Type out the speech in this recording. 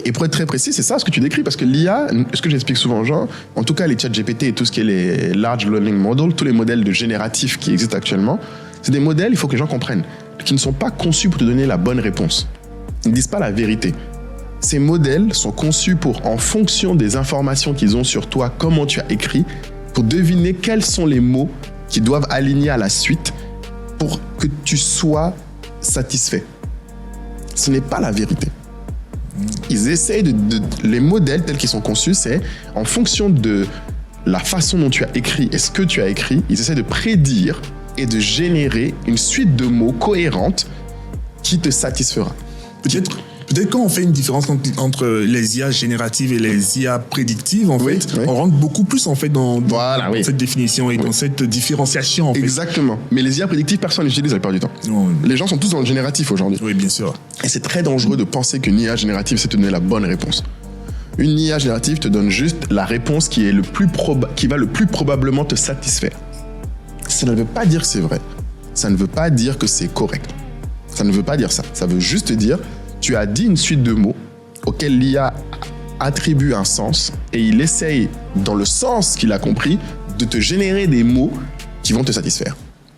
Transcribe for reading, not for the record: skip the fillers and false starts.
Et pour être très précis, c'est ça ce que tu décris, parce que l'IA, ce que j'explique souvent aux gens, en tout cas les chat GPT et tout ce qui est les large learning models, tous les modèles de génératifs qui existent actuellement, c'est des modèles, il faut que les gens comprennent, qui ne sont pas conçus pour te donner la bonne réponse. Ils ne disent pas la vérité. Ces modèles sont conçus pour, en fonction des informations qu'ils ont sur toi, comment tu as écrit, pour deviner quels sont les mots qui doivent aligner à la suite pour que tu sois satisfait. Ce n'est pas la vérité. Ils essayent les modèles tels qu'ils sont conçus, c'est en fonction de la façon dont tu as écrit et ce que tu as écrit, ils essaient de prédire et de générer une suite de mots cohérente qui te satisfera. Peut-être quand on fait une différence entre les IA génératives et les IA prédictives, en fait, on rentre beaucoup plus en fait dans cette définition et dans cette différenciation. En fait. Exactement. Mais les IA prédictives, personne ne les utilise la plupart du temps. Non. Les gens sont tous dans le génératif aujourd'hui. Oui, bien sûr. Et c'est très dangereux de penser qu'une IA générative, c'est te donner la bonne réponse. Une IA générative te donne juste la réponse qui va le plus probablement te satisfaire. Ça ne veut pas dire que c'est vrai. Ça ne veut pas dire que c'est correct. Ça ne veut pas dire ça. Ça veut juste dire, tu as dit une suite de mots auxquels l'IA attribue un sens et il essaye, dans le sens qu'il a compris, de te générer des mots qui vont te satisfaire.